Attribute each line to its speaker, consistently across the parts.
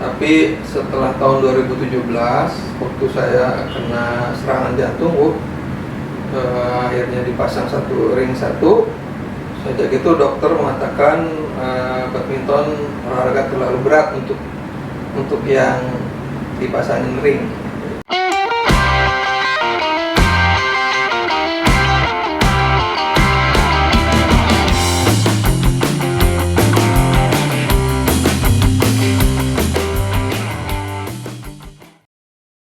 Speaker 1: Tapi setelah tahun 2017 waktu saya kena serangan jantung, akhirnya dipasang ring satu. Sejak itu dokter mengatakan badminton olahraga terlalu berat untuk yang dipasangin ring.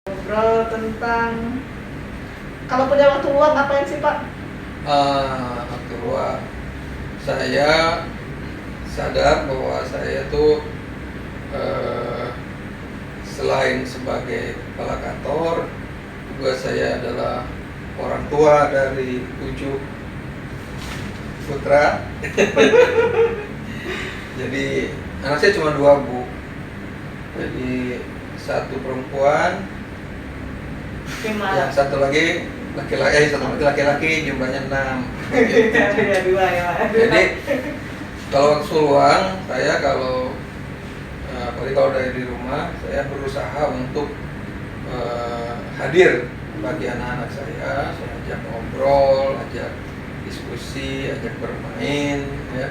Speaker 2: Ngobrol tentang kalau punya waktu luang ngapain sih Pak?
Speaker 1: Waktu luang, saya sadar bahwa saya tuh selain sebagai kepala kantor, juga saya adalah orang tua dari 7 putra. Jadi anak saya cuma 2, Bu. Jadi 1 perempuan, yang satu lagi laki-laki, jumlahnya 6. Gitu. Jadi kalau waktu luang saya apalagi kalau dari di rumah, saya berusaha untuk hadir bagi anak-anak saya ajak ngobrol, ajak diskusi, ajak bermain, ya.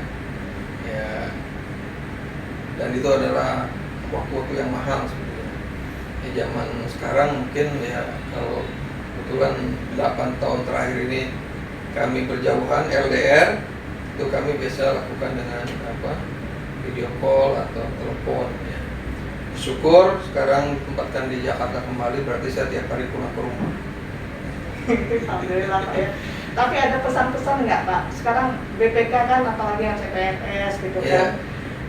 Speaker 1: Dan itu adalah waktu-waktu yang mahal sebetulnya. Di zaman sekarang mungkin ya, kalau kebetulan 8 tahun terakhir ini kami berjauhan LDR, itu kami biasa lakukan dengan video call atau telepon, ya. Syukur sekarang ditempatkan di Jakarta kembali, berarti saya tiap hari pulang ke rumah.
Speaker 2: Alhamdulillah Pak ya. Tapi ada pesan-pesan nggak Pak? Sekarang BPK kan apalagi yang CPNS gitu kan,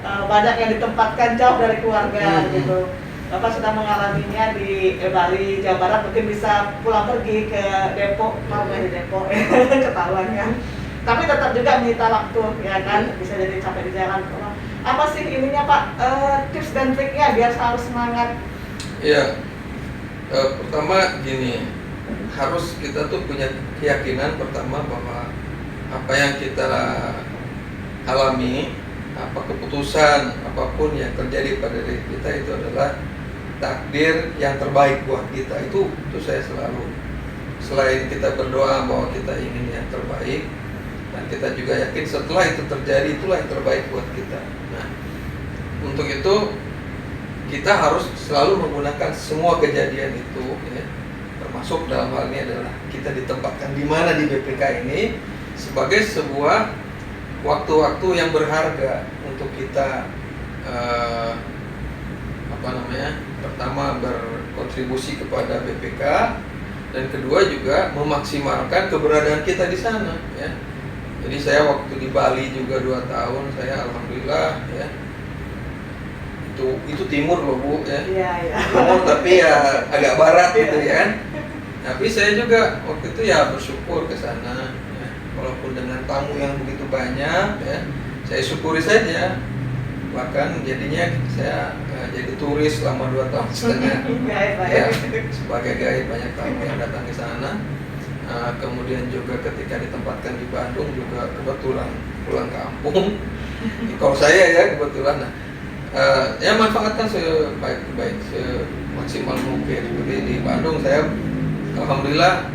Speaker 2: banyak yang ditempatkan jauh dari keluarga gitu. Bapak sudah mengalaminya di Bali, Jawa Barat, mungkin bisa pulang pergi ke Depok, di Depok, ketahuan kan. Tapi tetap juga menyita waktu, ya kan, bisa jadi capek di jalan. Apa sih ininya Pak, tips dan triknya biar selalu semangat?
Speaker 1: Iya, pertama gini, harus kita tuh punya keyakinan pertama bahwa apa yang kita alami, apa keputusan apapun yang terjadi pada diri kita itu adalah takdir yang terbaik buat kita. Itu saya selalu, selain kita berdoa bahwa kita ingin yang terbaik, dan kita juga yakin setelah itu terjadi itulah yang terbaik buat kita. Nah, untuk itu kita harus selalu menggunakan semua kejadian itu, ya, termasuk dalam hal ini adalah kita ditempatkan di mana di BPK ini sebagai sebuah waktu-waktu yang berharga untuk kita pertama berkontribusi kepada BPK, dan kedua juga memaksimalkan keberadaan kita di sana, ya. Jadi saya waktu di Bali juga 2 tahun, saya alhamdulillah, ya, itu timur loh Bu, ya.
Speaker 2: Iya.
Speaker 1: Timur tapi ya agak barat gitu ya kan. Tapi saya juga waktu itu ya bersyukur ke sana, ya. Walaupun dengan tamu yang begitu banyak, ya, saya syukuri saja. Bahkan jadinya saya jadi turis selama 2 tahun setengah, ya, sebagai guide, banyak tamu yang datang ke sana. Kemudian juga ketika ditempatkan di Bandung juga kebetulan pulang kampung. Kalau saya ya kebetulan, ya manfaatkan sebaik-baik, semaksimal mungkin. Seperti di Bandung saya alhamdulillah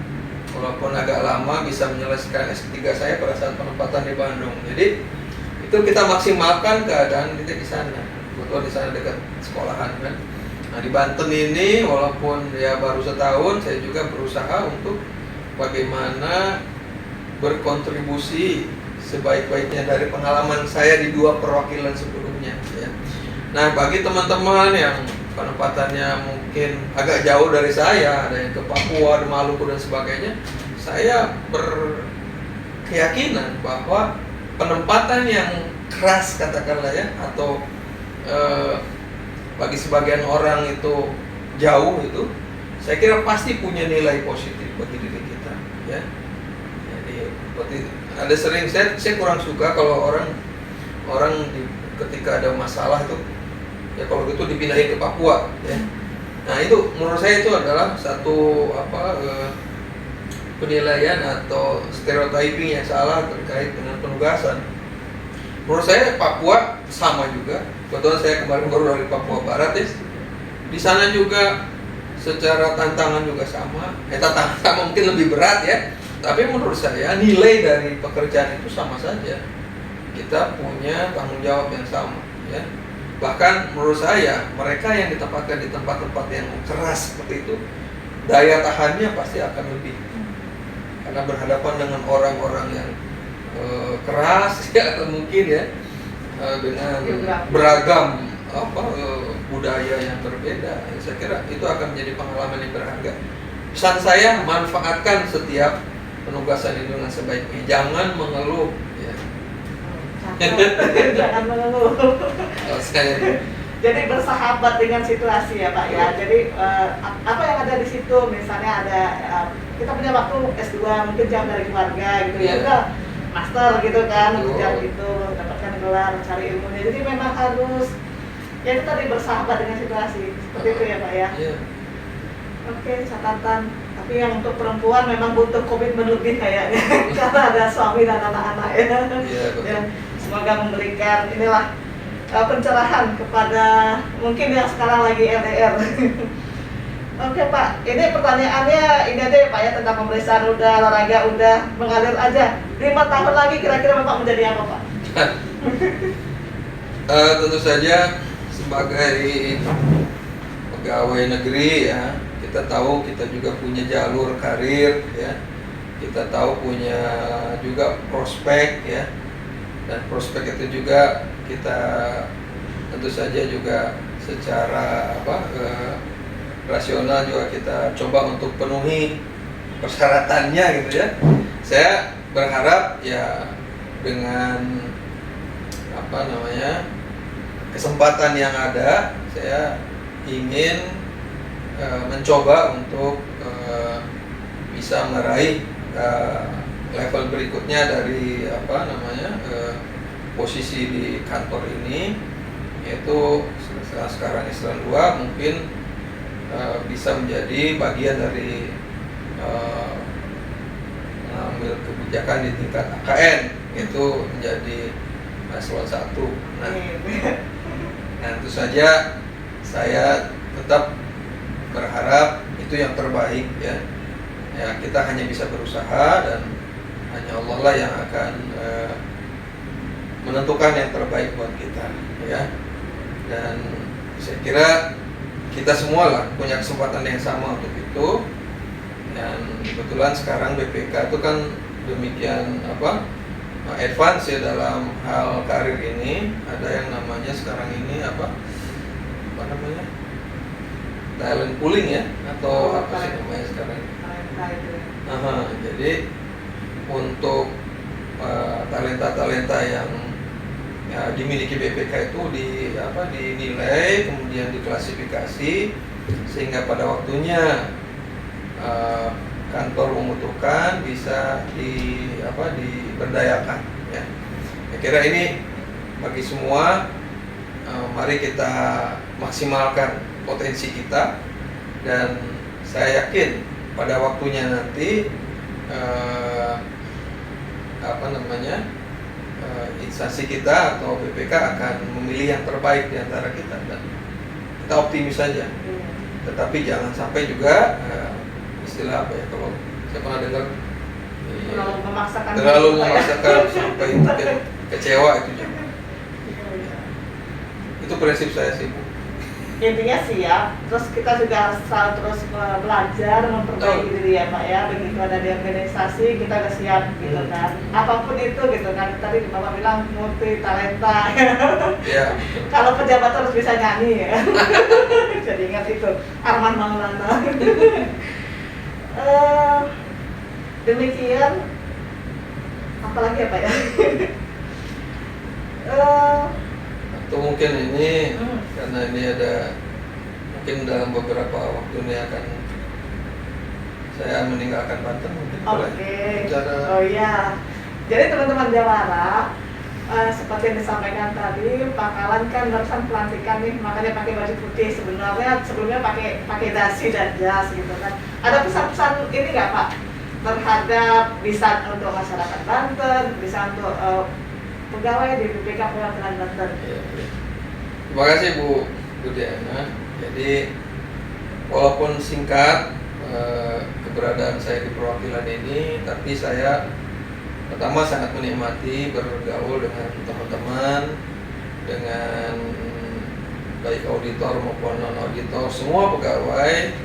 Speaker 1: walaupun agak lama bisa menyelesaikan S3 saya pada saat penempatan di Bandung. Jadi itu kita maksimalkan keadaan kita di sana. Kebetulan di sana dekat sekolahan kan. Nah, di Banten ini walaupun ya baru setahun, saya juga berusaha untuk bagaimana berkontribusi sebaik-baiknya dari pengalaman saya di 2 perwakilan sebelumnya, ya. Nah, bagi teman-teman yang penempatannya mungkin agak jauh dari saya, ada yang ke Papua, di Maluku dan sebagainya, saya berkeyakinan bahwa penempatan yang keras katakanlah ya, atau bagi sebagian orang itu jauh, itu saya kira pasti punya nilai positif bagi diri kita, ya. Jadi ada sering saya kurang suka kalau orang ketika ada masalah itu, ya kalau gitu dipindahin ke Papua, ya. Nah, itu menurut saya itu adalah satu penilaian atau stereotyping yang salah terkait dengan penugasan. Menurut saya Papua sama juga. Kebetulan saya kemarin baru dari Papua Barat, ya. di sana juga secara tantangan juga sama. Tantangan sama mungkin lebih berat ya. Tapi menurut saya nilai dari pekerjaan itu sama saja. Kita punya tanggung jawab yang sama ya. Bahkan menurut saya mereka yang ditempatkan di tempat-tempat yang keras seperti itu, daya tahannya pasti akan lebih. Karena berhadapan dengan orang-orang yang keras ya, atau mungkin ya dengan beragam budaya yang berbeda. Saya kira itu akan menjadi pengalaman yang berharga. Pesan saya, manfaatkan setiap penugasan itu dengan sebaiknya. Jangan mengeluh ya.
Speaker 2: Jangan mengeluh.
Speaker 1: Saya
Speaker 2: Jadi bersahabat dengan situasi ya Pak ya. Jadi apa yang ada di situ, misalnya ada kita punya waktu S2 mungkin jauh dari keluarga gitu ya, udah master gitu kan, kejar gitu, dapatkan gelar, cari ilmunya. Jadi memang harus ya itu tadi bersahabat dengan situasi seperti itu ya Pak ya. Oke, catatan. Tapi yang untuk perempuan memang butuh komitmen lebih kayaknya karena ada suami dan anak-anak ya. Ya, semoga memberikan inilah pencerahan kepada mungkin yang sekarang lagi LDR. Oke Pak, ini pertanyaannya ini aja ya Pak ya, tentang pemeriksaan udah, olahraga udah, mengalir aja. 5 tahun lagi kira-kira Bapak menjadi apa Pak?
Speaker 1: Tentu saja sebagai pegawai negeri ya, kita tahu kita juga punya jalur karir ya, kita tahu punya juga prospek ya, dan prospek itu juga kita tentu saja juga secara rasional juga kita coba untuk penuhi persyaratannya gitu ya. Saya berharap ya dengan kesempatan yang ada, saya ingin mencoba untuk bisa meraih level berikutnya dari posisi di kantor ini, yaitu sekarang eselon 2 mungkin bisa menjadi bagian dari mengambil kebijakan di tingkat AKN, itu menjadi eselon 1. Nah, tentu saja saya tetap berharap itu yang terbaik ya. Ya, kita hanya bisa berusaha dan hanya Allah lah yang akan menentukan yang terbaik buat kita ya. Dan saya kira kita semua lah punya kesempatan yang sama untuk itu. Dan kebetulan sekarang BPK itu kan demikian advance ya dalam hal karir ini. Ada yang namanya sekarang ini talent pooling ya, atau apa sih namanya sekarang? Jadi untuk talenta-talenta yang dimiliki BPK itu dinilai, kemudian diklasifikasi, sehingga pada waktunya kantor membutuhkan bisa diberdayakan ya. Saya kira ini bagi semua, mari kita maksimalkan potensi kita, dan saya yakin pada waktunya nanti instansi kita atau BPK akan memilih yang terbaik di antara kita, dan kita optimis saja. Tetapi jangan sampai juga istilah kalau saya pernah dengar terlalu memaksakan sampai mungkin kecewa, itu jangan. Itu prinsip saya sih Bu.
Speaker 2: Intinya siap, terus kita juga harus selalu terus belajar, memperbaiki diri ya Pak ya. Begitu ada di organisasi kita udah siap gitu kan, apapun itu gitu kan. Tadi Bapak bilang multi talenta
Speaker 1: ya.
Speaker 2: Kalau pejabat harus bisa nyanyi ya. Jadi ingat itu Arman Maulana. Demikian, apalagi ya Pak ya.
Speaker 1: Atau mungkin ini karena ini ada mungkin dalam beberapa waktu ini akan saya meninggalkan Banten mungkin.
Speaker 2: Oke. Oh iya. Jadi teman-teman Jawara, seperti yang disampaikan tadi, Pangkalan kan barusan pelantikan nih, makanya pakai baju putih. Sebenarnya sebelumnya pakai dasi dan jas gitu kan. Ada pesan-pesan ini nggak Pak terhadap bisa untuk masyarakat Banten, bisa untuk pegawai di BPK Perwakilan Banten?
Speaker 1: Terima kasih Bu Diana. Jadi walaupun singkat keberadaan saya di perwakilan ini, tapi saya pertama sangat menikmati bergaul dengan teman-teman, dengan baik auditor maupun non auditor, semua pegawai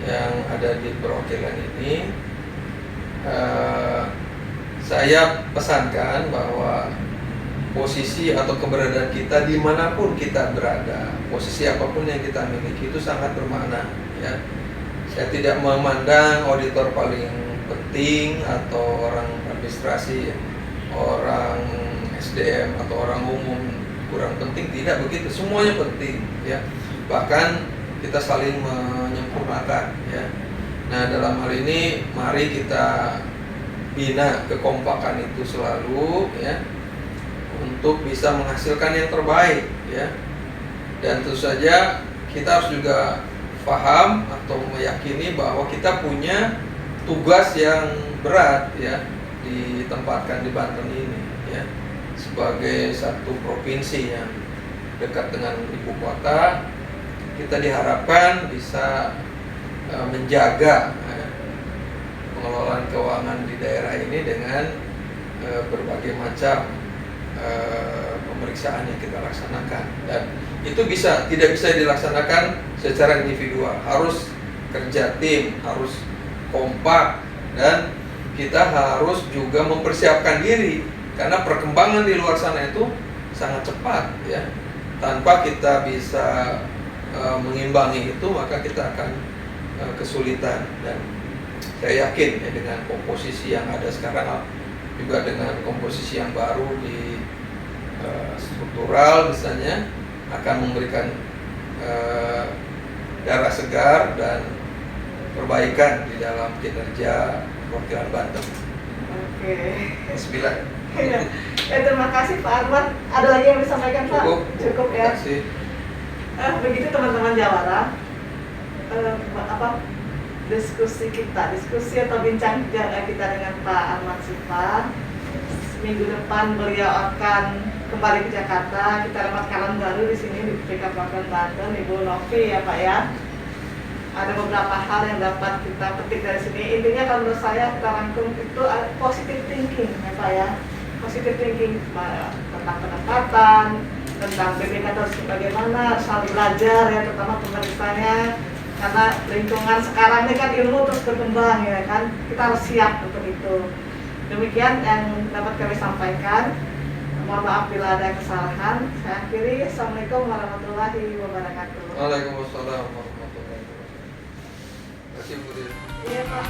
Speaker 1: yang ada di perwakilan ini. Saya pesankan bahwa posisi atau keberadaan kita dimanapun kita berada, posisi apapun yang kita miliki itu sangat bermakna, ya. Saya tidak memandang auditor paling penting atau orang administrasi, orang SDM atau orang umum kurang penting, tidak begitu, semuanya penting, ya. Bahkan kita saling menyempurnakan, ya. Nah, dalam hal ini mari kita bina kekompakan itu selalu, ya, untuk bisa menghasilkan yang terbaik, ya. Dan tentu saja kita harus juga paham atau meyakini bahwa kita punya tugas yang berat, ya, ditempatkan di Banten ini, ya, sebagai satu provinsi yang dekat dengan ibu kota. Kita diharapkan bisa menjaga pengelolaan keuangan di daerah ini dengan berbagai macam pemeriksaan yang kita laksanakan, dan itu tidak bisa dilaksanakan secara individual, harus kerja tim, harus kompak, dan kita harus juga mempersiapkan diri karena perkembangan di luar sana itu sangat cepat, ya. Tanpa kita bisa mengimbangi itu, maka kita akan kesulitan. Dan saya yakin, ya, dengan komposisi yang ada sekarang, juga dengan komposisi yang baru di struktural misalnya, akan memberikan darah segar dan perbaikan di dalam kinerja perwakilan Banten.
Speaker 2: Oke.
Speaker 1: Bismillah.
Speaker 2: Ya, terima kasih Pak Ahmad. Ada lagi yang disampaikan Pak? Cukup ya.
Speaker 1: Terima kasih.
Speaker 2: Begitu teman-teman Jawara, diskusi atau bincang kita dengan Pak Ahmad Sifa. Minggu depan beliau akan kembali ke Jakarta. Kita dapat kawan baru di sini di BPK Perwakilan Banten, Ibu Novi, ya Pak, ya. Ada beberapa hal yang dapat kita petik dari sini. Intinya kalau menurut saya kita rangkum itu positive thinking, ya Pak, ya. Positive thinking tentang pendapatan, tentang BPK harus bagaimana, selalu belajar, ya, terutama pemerintahnya. Karena lingkungan sekarang ini kan ilmu terus berkembang, ya kan. Kita harus siap untuk itu. Demikian yang dapat kami sampaikan. Mohon maaf bila ada kesalahan. Saya akhiri. Assalamualaikum warahmatullahi wabarakatuh.
Speaker 1: Waalaikumsalam warahmatullahi wabarakatuh. Terima kasih, Bu.
Speaker 2: Iya Pak.